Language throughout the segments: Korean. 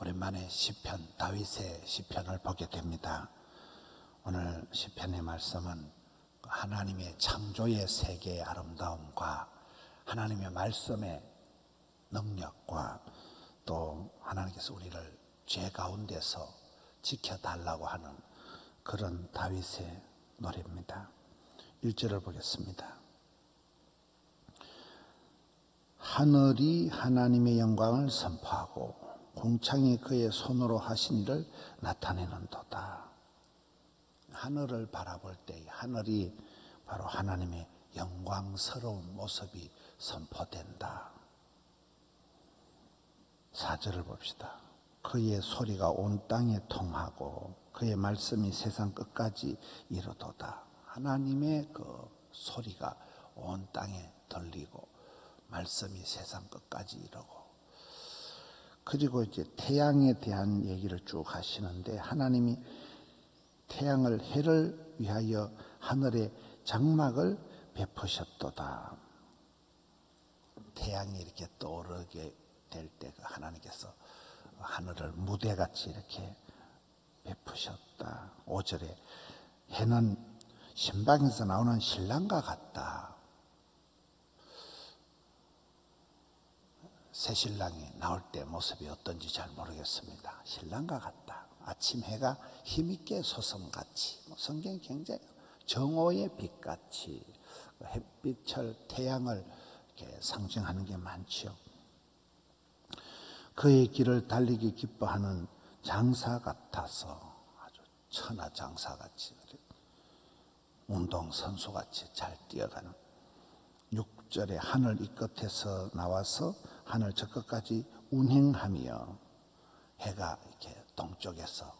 오랜만에 시편, 다윗의 시편을 보게 됩니다. 오늘 시편의 말씀은 하나님의 창조의 세계의 아름다움과 하나님의 말씀의 능력과 또 하나님께서 우리를 죄 가운데서 지켜달라고 하는 그런 다윗의 노래입니다. 1절을 보겠습니다. 하늘이 하나님의 영광을 선포하고 궁창이 그의 손으로 하신 일을 나타내는도다. 하늘을 바라볼 때 하늘이 바로 하나님의 영광스러운 모습이 선포된다. 4절을 봅시다. 그의 소리가 온 땅에 통하고 그의 말씀이 세상 끝까지 이르도다. 하나님의 그 소리가 온 땅에 들리고 말씀이 세상 끝까지 이르고, 그리고 이제 태양에 대한 얘기를 쭉 하시는데, 하나님이 태양을 해를 위하여 하늘에 장막을 베푸셨도다. 태양이 이렇게 떠오르게 될 때 하나님께서 하늘을 무대같이 이렇게 베푸셨다. 5절에 해는 신방에서 나오는 신랑과 같다. 새 신랑이 나올 때 모습이 어떤지 잘 모르겠습니다. 신랑과 같다. 아침 해가 힘있게 솟음같이, 성경이 굉장히 정오의 빛같이, 햇빛을, 태양을 이렇게 상징하는 게 많죠. 그의 길을 달리기 기뻐하는 장사 같아서, 아주 천하 장사같이, 운동선수같이 잘 뛰어가는. 6절에 하늘 이 끝에서 나와서 하늘 저 끝까지 운행하며, 해가 이렇게 동쪽에서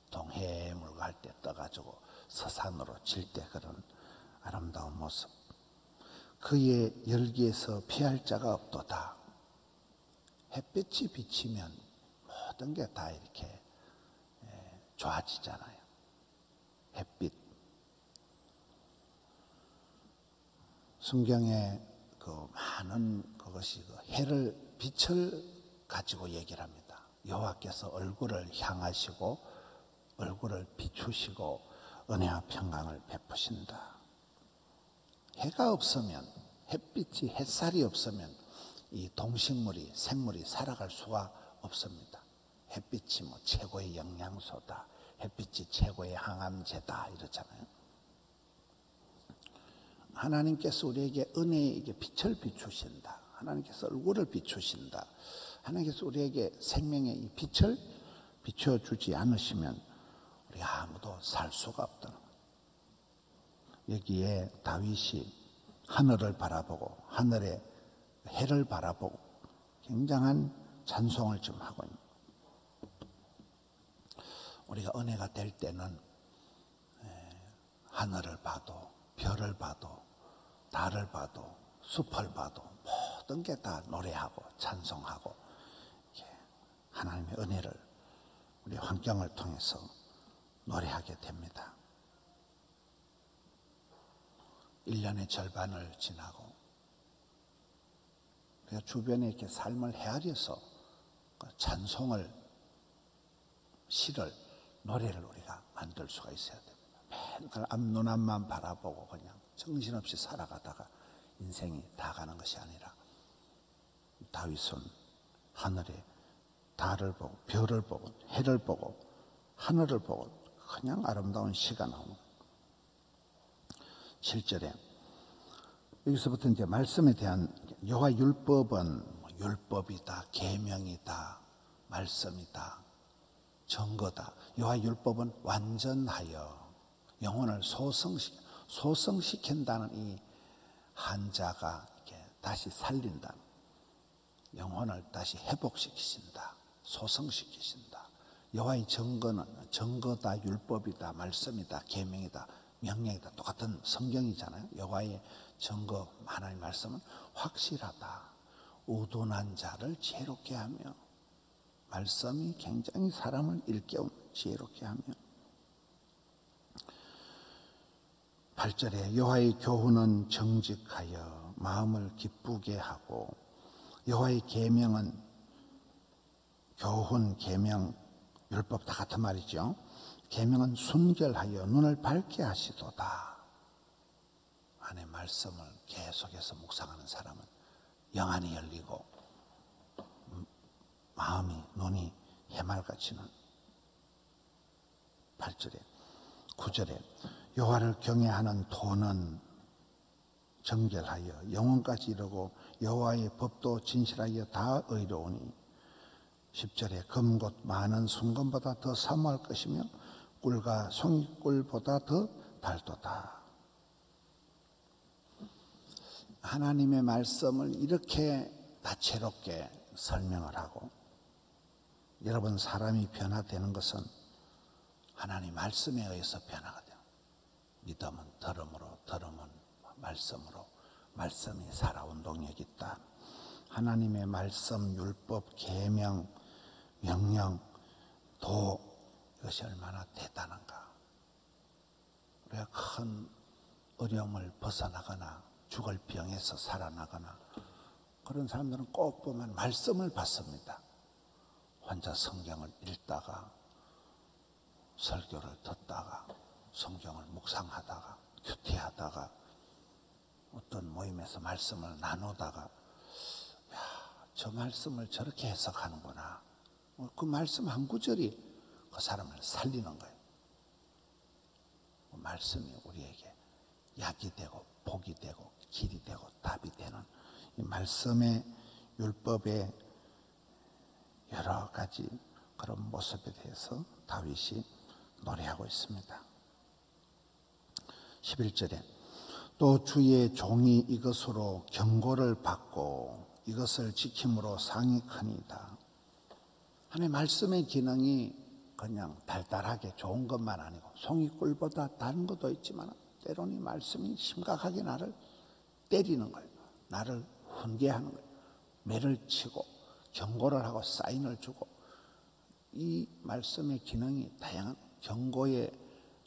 동해물과 할 때 떠가지고 서산으로 질 때 그런 아름다운 모습. 그의 열기에서 피할 자가 없도다. 햇빛이 비치면 모든 게 다 이렇게 좋아지잖아요. 햇빛. 성경에 그 많은 그것이 해를, 빛을 가지고 얘기를 합니다. 여호와께서 얼굴을 향하시고 얼굴을 비추시고 은혜와 평강을 베푸신다. 해가 없으면, 햇빛이, 햇살이 없으면 이 동식물이, 생물이 살아갈 수가 없습니다. 햇빛이 뭐 최고의 영양소다, 햇빛이 최고의 항암제다 이러잖아요. 하나님께서 우리에게 은혜의 빛을 비추신다. 하나님께서 얼굴을 비추신다. 하나님께서 우리에게 생명의 이 빛을 비춰주지 않으시면 우리 아무도 살 수가 없다. 여기에 다윗이 하늘을 바라보고 하늘의 해를 바라보고 굉장한 찬송을 좀 하고 있는. 우리가 은혜가 될 때는 하늘을 봐도, 별을 봐도, 달을 봐도, 숲을 봐도 모든 게 다 노래하고 찬송하고 하나님의 은혜를 우리 환경을 통해서 노래하게 됩니다. 1년의 절반을 지나고 우리가 주변에 이렇게 삶을 헤아려서 찬송을, 시를, 노래를 우리가 만들 수가 있어야 됩니다. 맨날 앞 눈앞만 바라보고 그냥 정신없이 살아가다가 인생이 다 가는 것이 아니라, 다윗은 하늘에 달을 보고 별을 보고 해를 보고 하늘을 보고 그냥 아름다운 시가 나오는. 7절에 여기서부터 이제 말씀에 대한, 여호와 율법은 율법이다, 계명이다, 말씀이다, 증거다. 여호와 율법은 완전하여 영혼을 소성시킨다는 이 한자가 이렇게 다시 살린다. 영혼을 다시 회복시키신다, 소성시키신다. 여호와의 증거는 증거다, 율법이다, 말씀이다, 계명이다, 명령이다. 똑같은 성경이잖아요. 여호와의 증거, 하나님의 말씀은 확실하다. 우둔한 자를 지혜롭게 하며, 말씀이 굉장히 사람을 일깨운 지혜롭게 하며. 8절에 여호와의 교훈은 정직하여 마음을 기쁘게 하고 여호와의 계명은 교훈, 계명, 율법 다 같은 말이죠. 계명은 순결하여 눈을 밝게 하시도다. 안에 말씀을 계속해서 묵상하는 사람은 영안이 열리고 마음이, 눈이 해맑아지는. 8절에 9절에 여호와를 경외하는 도는 정결하여 영혼까지 이르고 여호와의 법도 진실하여 다 의로우니 10절에 금곧 많은 순금보다 더 사모할 것이며 꿀과 송이꿀보다 더 달도다. 하나님의 말씀을 이렇게 다채롭게 설명을 하고, 여러분, 사람이 변화되는 것은 하나님 말씀에 의해서 변화가 돼요. 믿음은 들음으로, 들음은 말씀으로, 말씀이 살아운동력이 있다. 하나님의 말씀, 율법, 계명, 명령, 도, 이것이 얼마나 대단한가. 우리가 큰 어려움을 벗어나거나 죽을 병에서 살아나거나 그런 사람들은 꼭 보면 말씀을 받습니다. 혼자 성경을 읽다가, 설교를 듣다가, 성경을 묵상하다가, 큐티하다가, 어떤 모임에서 말씀을 나누다가, 야, 저 말씀을 저렇게 해석하는구나. 그 말씀 한 구절이 그 사람을 살리는 거예요. 그 말씀이 우리에게 약이 되고 복이 되고 길이 되고 답이 되는 이 말씀의 율법의 여러 가지 그런 모습에 대해서 다윗이 노래하고 있습니다. 11절에 또 주의 종이 이것으로 경고를 받고 이것을 지킴으로 상이 크니이다. 하나님의 말씀의 기능이 그냥 달달하게 좋은 것만 아니고 송이꿀보다 다른 것도 있지만 때로는 이 말씀이 심각하게 나를 때리는 거예요. 나를 훈계하는 거예요. 매를 치고 경고를 하고 사인을 주고, 이 말씀의 기능이 다양한 경고의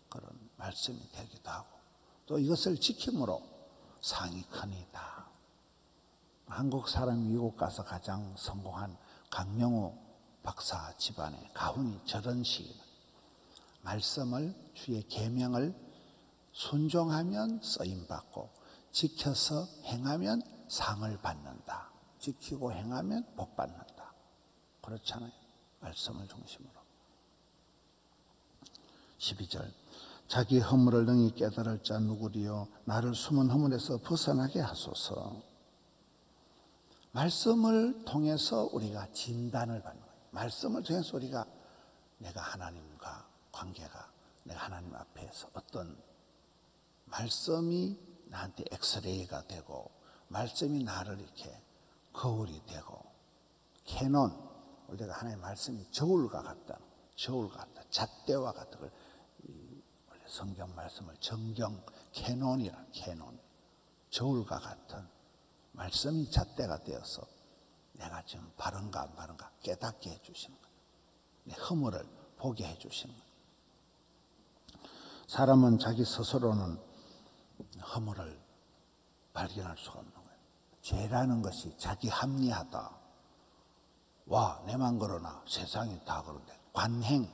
그런 말씀이 되기도 하고, 또 이것을 지킴으로 상이 크니이다. 한국 사람 미국 가서 가장 성공한 강명호 박사 집안의 가훈이 저런 식이다. 말씀을, 주의 계명을 순종하면 쓰임받고 지켜서 행하면 상을 받는다. 지키고 행하면 복 받는다. 그렇잖아요. 말씀을 중심으로. 12절 자기 허물을 능히 깨달을 자 누구리요 나를 숨은 허물에서 벗어나게 하소서. 말씀을 통해서 우리가 진단을 받는 거예요. 말씀을 통해서 우리가 내가 하나님과 관계가, 내가 하나님 앞에서 어떤 말씀이 나한테 엑스레이가 되고, 말씀이 나를 이렇게 거울이 되고, 캐논, 우리가 하나님의 말씀이 저울과 같다. 저울과 같다. 잣대와 같다. 원래 성경 말씀을 정경 캐논이라, 캐논. 저울과 같은 말씀이 잣대가 되어서 내가 지금 바른가 안 바른가 깨닫게 해주시는 거예요. 내 허물을 보게 해주시는 거예요. 사람은 자기 스스로는 허물을 발견할 수가 없는 거예요. 죄라는 것이 자기 합리하다. 와, 내만 그러나 세상이 다 그런데. 관행,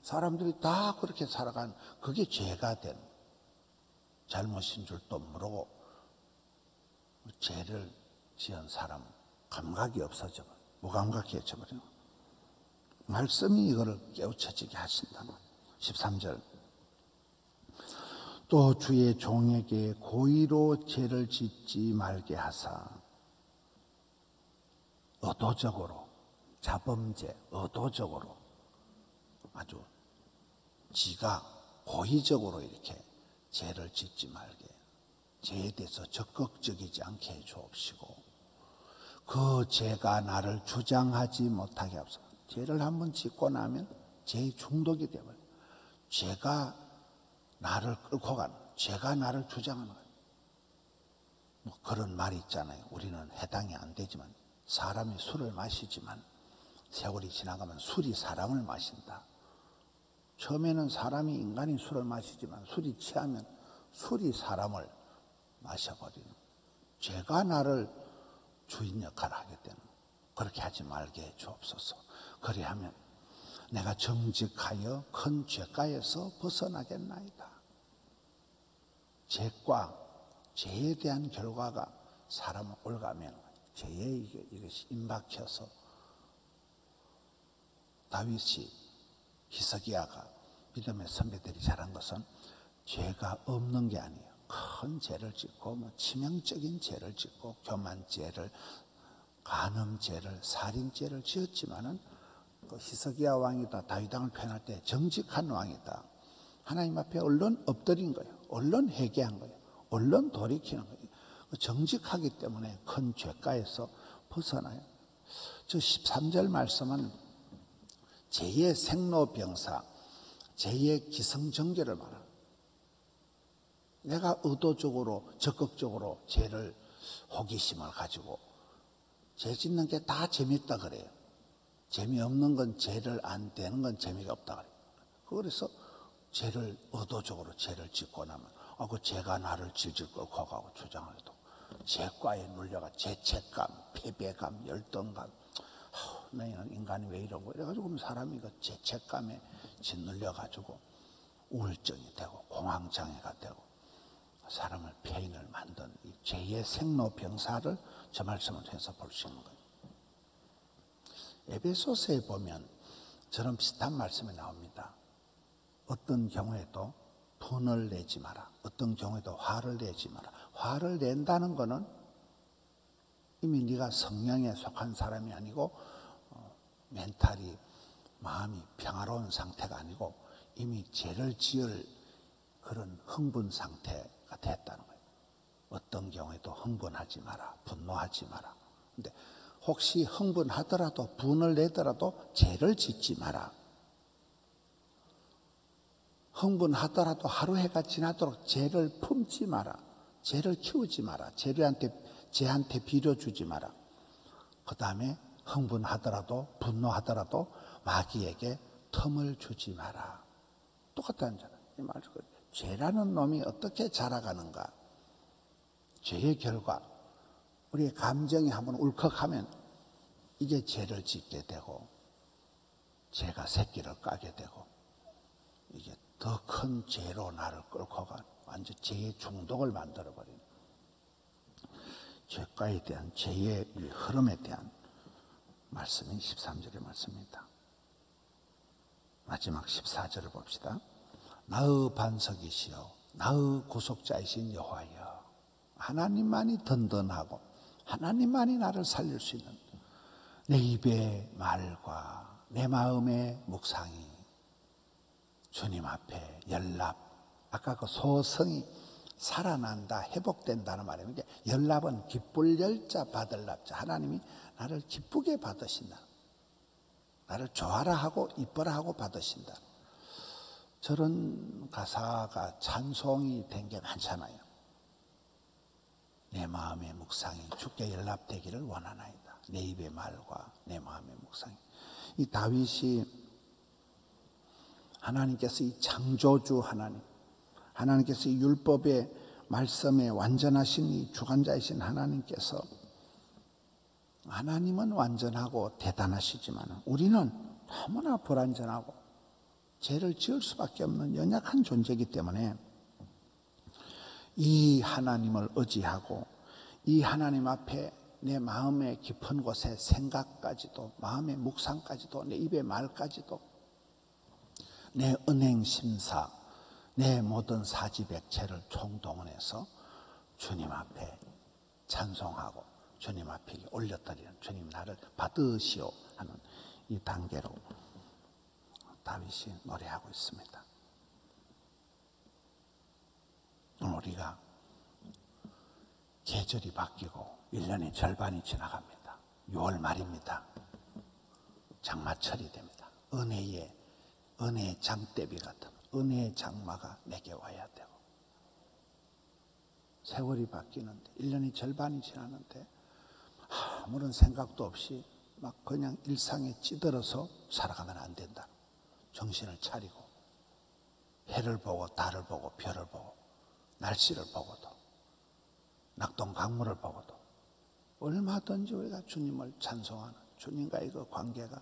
사람들이 다 그렇게 살아간 그게 죄가 된 잘못인 줄도 모르고 죄를 지은 사람 감각이 없어져 버려. 무감각해져 버려. 말씀이 이거를 깨우쳐지게 하신다는 거예요. 13절 또 주의 종에게 고의로 죄를 짓지 말게 하사. 의도적으로, 자범죄, 의도적으로 아주 지가 고의적으로 이렇게 죄를 짓지 말게, 죄에 대해서 적극적이지 않게 해 주옵시고, 그 죄가 나를 주장하지 못하게 하옵소서. 죄를 한번 짓고 나면 죄의 중독이 되어버려요. 죄가 나를 끌고 가는, 죄가 나를 주장하는 거예요. 뭐 그런 말이 있잖아요. 우리는 해당이 안 되지만, 사람이 술을 마시지만 세월이 지나가면 술이 사람을 마신다. 처음에는 사람이, 인간이 술을 마시지만 술이 취하면 술이 사람을 마셔버리는, 죄가 나를 주인 역할을 하게 되는, 그렇게 하지 말게 해 주옵소서. 그리하면 내가 정직하여 큰 죄가에서 벗어나겠나이다. 죄과 죄에 대한 결과가 사람을 올가매는 거예요. 죄에 이것이 임박혀서 다윗이 히스기야가 믿음의 선배들이 잘한 것은 죄가 없는 게 아니에요. 큰 죄를 짓고 치명적인 죄를 짓고 교만죄를 간음죄를 살인죄를 지었지만은 그 히스기야 왕이다 다윗 왕을 표현할 때 정직한 왕이다. 하나님 앞에 얼른 엎드린 거예요. 얼른 회개한 거예요. 얼른 돌이키는 거예요. 정직하기 때문에 큰 죄가에서 벗어나요. 저 13절 말씀은 죄의 생로병사, 죄의 기승전결을 말합니다. 내가 의도적으로 적극적으로 죄를 호기심을 가지고 죄 짓는 게 다 재밌다 그래요. 재미없는 건 죄를 안 되는 건 재미가 없다 그래요. 그래서 죄를 의도적으로 죄를 짓고 나면 그 죄가 나를 질질 끌고 가고 주장을 해도 죄과에 눌려가 죄책감, 패배감, 열등감 너희는 인간이 왜 이러고 이래가지고 사람이 그 죄책감에 짓눌려가지고 우울증이 되고 공황장애가 되고 사람을 폐인을 만든 이 죄의 생로병사를 저 말씀을 통해서 볼 수 있는 거예요. 에베소서에 보면 저런 비슷한 말씀이 나옵니다. 어떤 경우에도 분을 내지 마라. 어떤 경우에도 화를 내지 마라. 화를 낸다는 것은 이미 네가 성령에 속한 사람이 아니고 멘탈이 마음이 평화로운 상태가 아니고 이미 죄를 지을 그런 흥분 상태가 됐다는 거예요. 어떤 경우에도 흥분하지 마라. 분노하지 마라. 근데 혹시 흥분하더라도 분을 내더라도 죄를 짓지 마라. 흥분하더라도 하루 해가 지나도록 죄를 품지 마라. 죄를 키우지 마라. 죄한테 빌어주지 마라. 그 다음에 흥분하더라도 분노하더라도 마귀에게 틈을 주지 마라. 똑같다는 잖아요. 이 말을 죄라는 놈이 어떻게 자라가는가? 죄의 결과 우리의 감정이 한번 울컥하면 이게 죄를 짓게 되고 죄가 새끼를 까게 되고 이게 더 큰 죄로 나를 끌고 가 완전 죄의 중독을 만들어버리는 죄과에 대한 죄의 흐름에 대한 말씀이 13절의 말씀입니다. 마지막 14절을 봅시다. 나의 반석이시여 나의 구속자이신 여호와여 하나님만이 든든하고 하나님만이 나를 살릴 수 있는 내 입의 말과 내 마음의 묵상이 주님 앞에 연랍 아까 그 소성이 살아난다 회복된다는 말입니다. 연랍은 기쁠 열자 받을 납자 하나님이 나를 기쁘게 받으신다. 나를 좋아라 하고 이뻐라 하고 받으신다. 저런 가사가 찬송이 된 게 많잖아요. 내 마음의 묵상이 주께 연락되기를 원하나이다. 내 입의 말과 내 마음의 묵상이. 이 다윗이 하나님께서 이 창조주 하나님께서 이 율법의 말씀에 완전하신 이 주관자이신 하나님께서 하나님은 완전하고 대단하시지만 우리는 너무나 불완전하고 죄를 지을 수밖에 없는 연약한 존재이기 때문에 이 하나님을 의지하고 이 하나님 앞에 내 마음의 깊은 곳에 생각까지도 마음의 묵상까지도 내 입의 말까지도 내 은행 심사 내 모든 사지백체를 총동원해서 주님 앞에 찬송하고 주님 앞에 올려드리는 주님 나를 받으시오 하는 이 단계로 다윗이 노래하고 있습니다. 우리가 계절이 바뀌고 1년의 절반이 지나갑니다. 6월 말입니다. 장마철이 됩니다. 은혜의 장대비 같은 은혜의 장마가 내게 와야 되고 세월이 바뀌는데 1년의 절반이 지났는데 아무런 생각도 없이 막 그냥 일상에 찌들어서 살아가면 안 된다. 정신을 차리고 해를 보고 달을 보고 별을 보고 날씨를 보고도 낙동 강물을 보고도 얼마든지 우리가 주님을 찬송하는 주님과의 그 관계가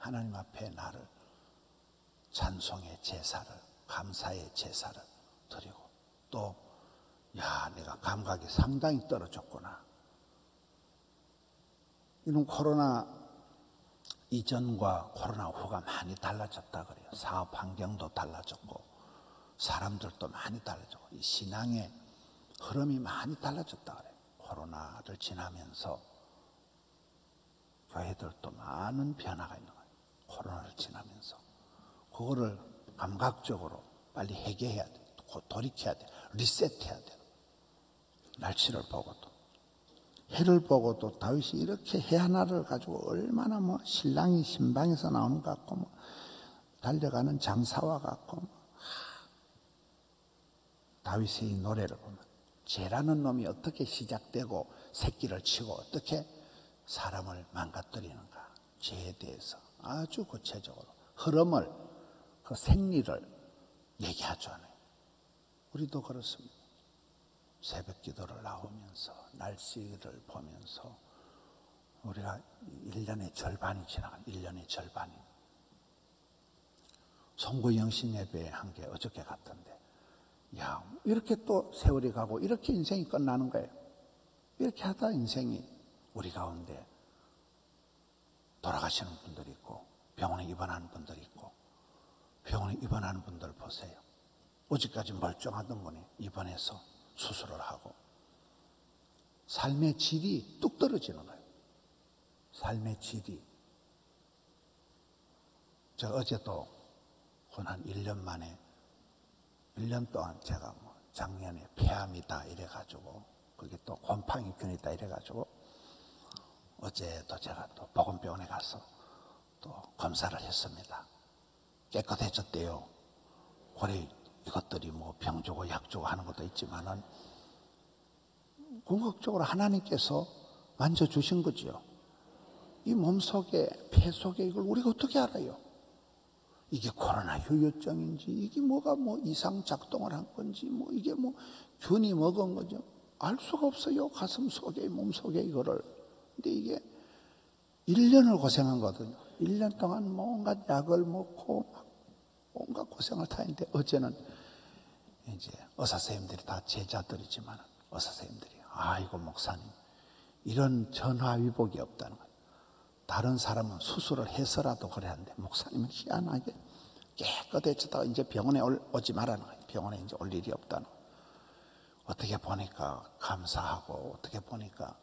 하나님 앞에 나를 찬송의 제사를, 감사의 제사를 드리고, 또 내가 감각이 상당히 떨어졌구나. 이런 코로나 이전과 코로나 후가 많이 달라졌다 그래요. 사업 환경도 달라졌고 사람들도 많이 달라졌고 이 신앙의 흐름이 많이 달라졌다 그래요. 코로나를 지나면서 교회들도 많은 변화가 있는 거예요. 코로나를 지나면서 그거를 감각적으로 빨리 해결해야 돼. 돌이켜야 돼. 리셋해야 돼. 날씨를 보고도 해를 보고도 다윗이 이렇게 해 하나를 가지고 얼마나 신랑이 신방에서 나오는 것 같고 달려가는 장사와 같고 다윗의 이 노래를 보면 죄라는 놈이 어떻게 시작되고 새끼를 치고 어떻게 사람을 망가뜨리는가, 죄에 대해서 아주 구체적으로 흐름을, 그 생리를 얘기하죠. 우리도 그렇습니다. 새벽 기도를 나오면서 날씨를 보면서 우리가 1년의 절반이 지나간 1년의 절반이 송구 영신 예배 한 게 어저께 같은데 이렇게 또 세월이 가고 이렇게 인생이 끝나는 거예요. 이렇게 하다 인생이 우리 가운데 돌아가시는 분들이 있고 병원에 입원하는 분들이 있고 병원에 입원하는 분들 보세요. 어제까지 멀쩡하던 분이 입원해서 수술을 하고 삶의 질이 뚝 떨어지는 거예요. 삶의 질이. 제가 어제도 한 1년 만에 1년 동안 제가 작년에 폐암이다 이래가지고 그게 또 곰팡이균이다 이래가지고 어제도 제가 또 보건병원에 가서 또 검사를 했습니다. 깨끗해졌대요. 그래 이것들이 병 주고 약 주고 하는 것도 있지만은 궁극적으로 하나님께서 만져주신 거지요. 이 몸속에, 폐 속에 이걸 우리가 어떻게 알아요? 이게 코로나 후유증인지, 이게 뭐가 이상 작동을 한 건지, 이게 균이 먹은 거죠. 알 수가 없어요. 가슴 속에, 몸 속에 이거를. 근데 이게 1년을 고생한 거거든요. 1년 동안 온갖 약을 먹고, 온갖 고생을 다 했는데, 어제는 이제 의사선생님들이 다 제자들이지만, 의사선생님들이, 아이고, 목사님, 이런 전화위복이 없다는 거예요. 다른 사람은 수술을 해서라도 그래야 하는데 목사님은 희한하게 깨끗해졌다가 이제 병원에 오지 말라는 거예요. 병원에 이제 올 일이 없다는 거예요. 어떻게 보니까 감사하고 어떻게 보니까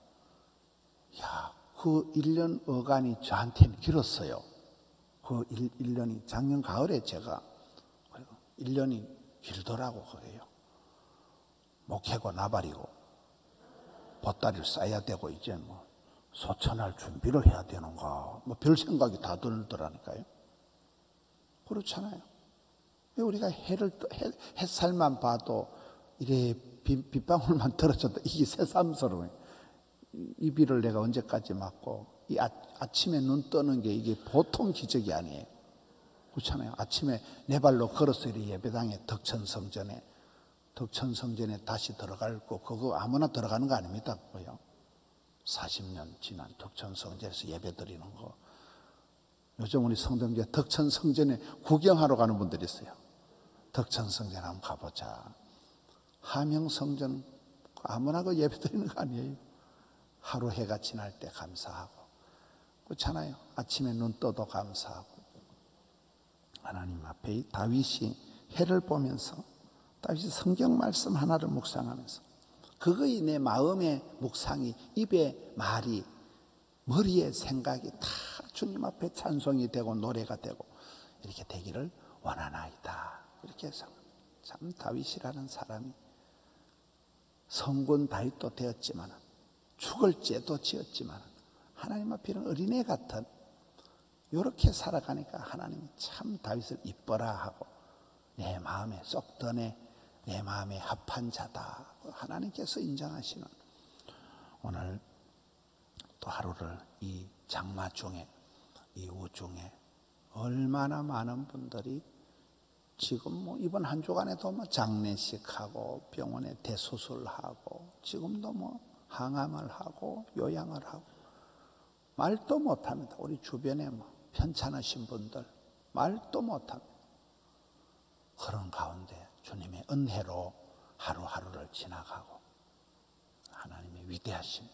그 1년 어간이 저한테는 길었어요. 그 1년이 작년 가을에 제가 1년이 길더라고 그래요. 목해고 나발이고 보따리를 싸야 되고 이제 소천할 준비를 해야 되는가 별 생각이 다 들더라니까요. 그렇잖아요. 우리가 햇살만 봐도 이래 빗방울만 떨어져도 이게 새삼스러워요. 이 비를 내가 언제까지 맞고 이 아침에 눈 뜨는 게 이게 보통 기적이 아니에요. 그렇잖아요. 아침에 내 발로 걸어서 이래 예배당에 덕천성전에 다시 들어갈 거 그거 아무나 들어가는 거 아닙니다. 그거요. 40년 지난 덕천성전에서 예배 드리는 거. 요즘 우리 성동교회 덕천성전에 구경하러 가는 분들이 있어요. 덕천성전 한번 가보자. 함영성전 아무나 그 예배 드리는 거 아니에요. 하루 해가 지날 때 감사하고 그렇잖아요. 아침에 눈 떠도 감사하고 하나님 앞에 다윗이 해를 보면서 다윗이 성경 말씀 하나를 묵상하면서 그거의 내 마음의 묵상이 입의 말이 머리의 생각이 다 주님 앞에 찬송이 되고 노래가 되고 이렇게 되기를 원하나이다. 이렇게 해서 참 다윗이라는 사람이 성군 다윗도 되었지만 죽을 죄도 지었지만 하나님 앞에는 어린애 같은 이렇게 살아가니까 하나님이 참 다윗을 이뻐라 하고 내 마음에 쏙 드네 내 마음에 합한 자다. 하나님께서 인정하시는 오늘 또 하루를 이 장마 중에 이후 중에 얼마나 많은 분들이 지금 이번 한 주간에도 장례식하고 병원에 대수술하고 지금도 항암을 하고 요양을 하고 말도 못합니다. 우리 주변에 편찮으신 분들 말도 못합니다. 그런 가운데 주님의 은혜로 하루하루를 지나가고 하나님의 위대하심,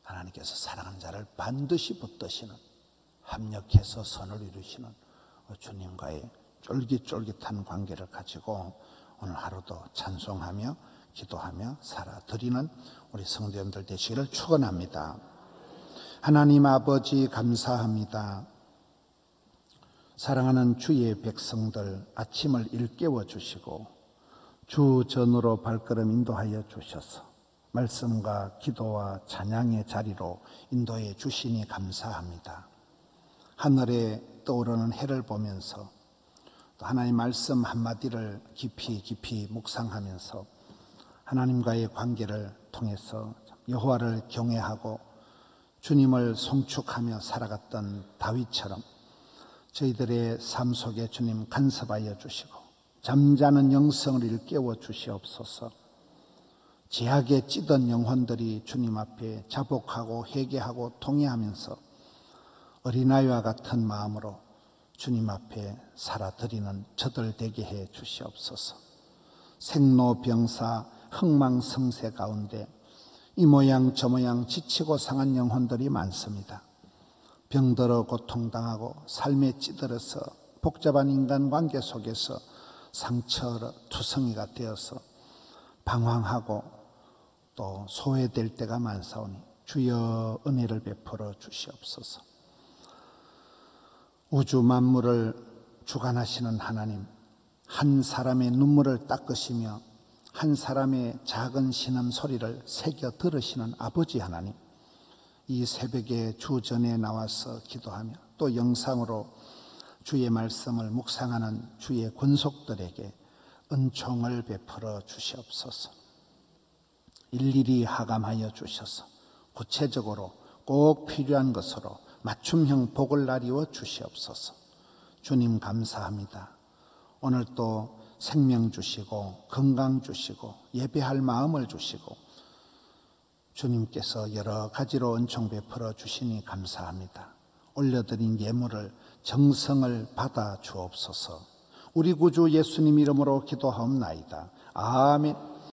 하나님께서 사랑하는 자를 반드시 붙드시는, 합력해서 선을 이루시는 주님과의 쫄깃쫄깃한 관계를 가지고 오늘 하루도 찬송하며 기도하며 살아드리는 우리 성도님들 되시기를 축원합니다. 하나님 아버지 감사합니다. 사랑하는 주의 백성들 아침을 일깨워 주시고 주 전으로 발걸음 인도하여 주셔서 말씀과 기도와 찬양의 자리로 인도해 주시니 감사합니다. 하늘에 떠오르는 해를 보면서 또 하나님 말씀 한마디를 깊이 묵상하면서 하나님과의 관계를 통해서 여호와를 경외하고 주님을 송축하며 살아갔던 다윗처럼 저희들의 삶 속에 주님 간섭하여 주시고 잠자는 영성을 일깨워 주시옵소서. 제약에 찌든 영혼들이 주님 앞에 자복하고 회개하고 통회하면서 어린아이와 같은 마음으로 주님 앞에 살아드리는 저들 되게 해 주시옵소서. 생로병사 흥망성쇠 가운데 이 모양 저 모양 지치고 상한 영혼들이 많습니다. 병들어 고통당하고 삶에 찌들어서 복잡한 인간관계 속에서 상처로 투성이가 되어서 방황하고 또 소외될 때가 많사오니 주여 은혜를 베풀어 주시옵소서. 우주 만물을 주관하시는 하나님, 한 사람의 눈물을 닦으시며 한 사람의 작은 신음 소리를 새겨 들으시는 아버지 하나님, 이 새벽에 주 전에 나와서 기도하며 또 영상으로 주의 말씀을 묵상하는 주의 권속들에게 은총을 베풀어 주시옵소서. 일일이 하감하여 주셔서 구체적으로 꼭 필요한 것으로 맞춤형 복을 나리워 주시옵소서. 주님 감사합니다. 오늘 또 생명 주시고 건강 주시고 예배할 마음을 주시고 주님께서 여러 가지로 은총 베풀어 주시니 감사합니다. 올려드린 예물을 정성을 받아 주옵소서. 우리 구주 예수님 이름으로 기도하옵나이다. 아멘.